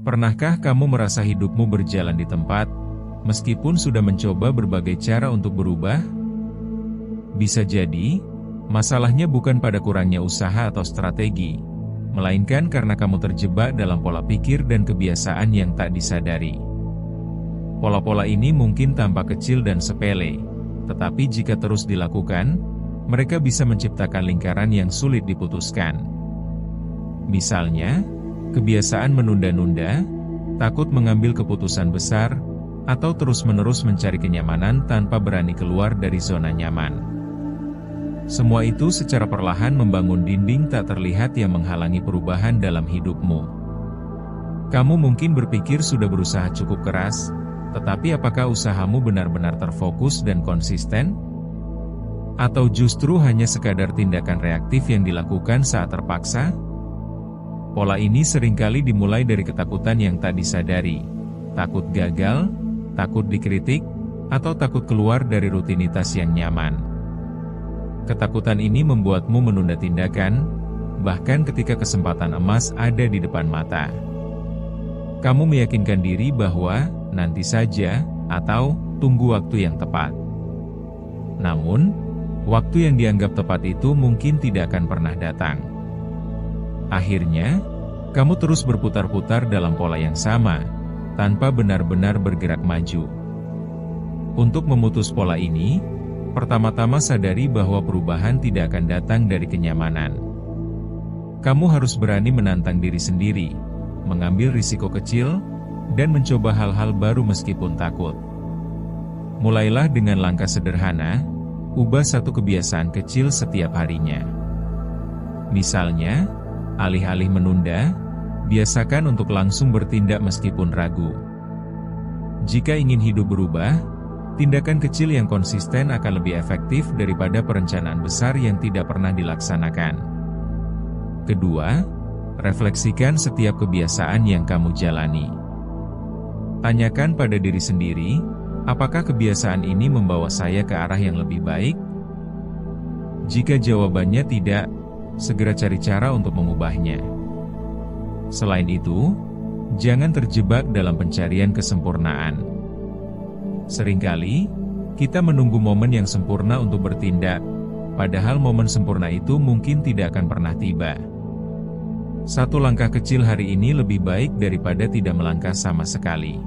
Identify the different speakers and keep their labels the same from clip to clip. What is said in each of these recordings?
Speaker 1: Pernahkah kamu merasa hidupmu berjalan di tempat, meskipun sudah mencoba berbagai cara untuk berubah? Bisa jadi, masalahnya bukan pada kurangnya usaha atau strategi, melainkan karena kamu terjebak dalam pola pikir dan kebiasaan yang tak disadari. Pola-pola ini mungkin tampak kecil dan sepele, tetapi jika terus dilakukan, mereka bisa menciptakan lingkaran yang sulit diputuskan. Misalnya, kebiasaan menunda-nunda, takut mengambil keputusan besar, atau terus-menerus mencari kenyamanan tanpa berani keluar dari zona nyaman. Semua itu secara perlahan membangun dinding tak terlihat yang menghalangi perubahan dalam hidupmu. Kamu mungkin berpikir sudah berusaha cukup keras, tetapi apakah usahamu benar-benar terfokus dan konsisten? Atau justru hanya sekadar tindakan reaktif yang dilakukan saat terpaksa? Pola ini seringkali dimulai dari ketakutan yang tak disadari, takut gagal, takut dikritik, atau takut keluar dari rutinitas yang nyaman. Ketakutan ini membuatmu menunda tindakan, bahkan ketika kesempatan emas ada di depan mata. Kamu meyakinkan diri bahwa, nanti saja, atau, tunggu waktu yang tepat. Namun, waktu yang dianggap tepat itu mungkin tidak akan pernah datang. Akhirnya, kamu terus berputar-putar dalam pola yang sama, tanpa benar-benar bergerak maju. Untuk memutus pola ini, pertama-tama sadari bahwa perubahan tidak akan datang dari kenyamanan. Kamu harus berani menantang diri sendiri, mengambil risiko kecil, dan mencoba hal-hal baru meskipun takut. Mulailah dengan langkah sederhana, ubah satu kebiasaan kecil setiap harinya. Misalnya, alih-alih menunda, biasakan untuk langsung bertindak meskipun ragu. Jika ingin hidup berubah, tindakan kecil yang konsisten akan lebih efektif daripada perencanaan besar yang tidak pernah dilaksanakan. Kedua, refleksikan setiap kebiasaan yang kamu jalani. Tanyakan pada diri sendiri, apakah kebiasaan ini membawa saya ke arah yang lebih baik? Jika jawabannya tidak, segera cari cara untuk mengubahnya. Selain itu, jangan terjebak dalam pencarian kesempurnaan. Seringkali, kita menunggu momen yang sempurna untuk bertindak, padahal momen sempurna itu mungkin tidak akan pernah tiba. Satu langkah kecil hari ini lebih baik daripada tidak melangkah sama sekali.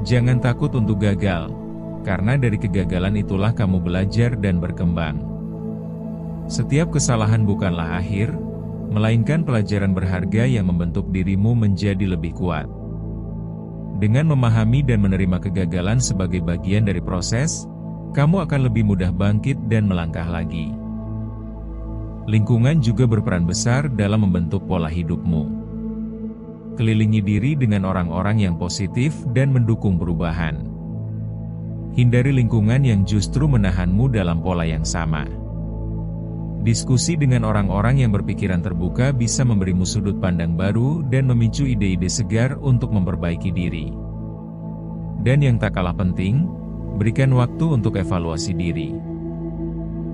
Speaker 1: Jangan takut untuk gagal, karena dari kegagalan itulah kamu belajar dan berkembang. Setiap kesalahan bukanlah akhir, melainkan pelajaran berharga yang membentuk dirimu menjadi lebih kuat. Dengan memahami dan menerima kegagalan sebagai bagian dari proses, kamu akan lebih mudah bangkit dan melangkah lagi. Lingkungan juga berperan besar dalam membentuk pola hidupmu. Kelilingi diri dengan orang-orang yang positif dan mendukung perubahan. Hindari lingkungan yang justru menahanmu dalam pola yang sama. Diskusi dengan orang-orang yang berpikiran terbuka bisa memberimu sudut pandang baru dan memicu ide-ide segar untuk memperbaiki diri. Dan yang tak kalah penting, berikan waktu untuk evaluasi diri.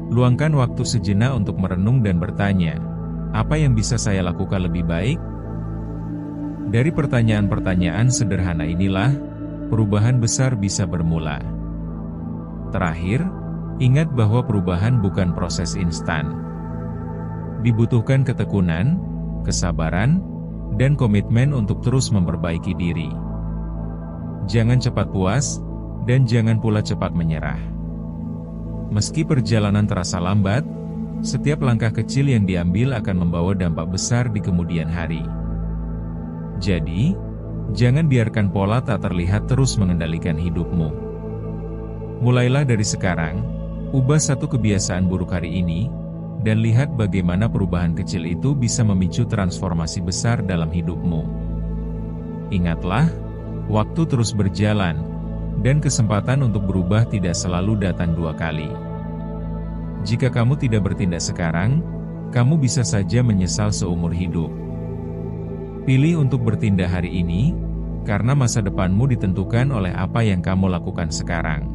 Speaker 1: Luangkan waktu sejenak untuk merenung dan bertanya, apa yang bisa saya lakukan lebih baik? Dari pertanyaan-pertanyaan sederhana inilah, perubahan besar bisa bermula. Terakhir, ingat bahwa perubahan bukan proses instan. Dibutuhkan ketekunan, kesabaran, dan komitmen untuk terus memperbaiki diri. Jangan cepat puas, dan jangan pula cepat menyerah. Meski perjalanan terasa lambat, setiap langkah kecil yang diambil akan membawa dampak besar di kemudian hari. Jadi, jangan biarkan pola tak terlihat terus mengendalikan hidupmu. Mulailah dari sekarang, ubah satu kebiasaan buruk hari ini, dan lihat bagaimana perubahan kecil itu bisa memicu transformasi besar dalam hidupmu. Ingatlah, waktu terus berjalan, dan kesempatan untuk berubah tidak selalu datang dua kali. Jika kamu tidak bertindak sekarang, kamu bisa saja menyesal seumur hidup. Pilih untuk bertindak hari ini, karena masa depanmu ditentukan oleh apa yang kamu lakukan sekarang.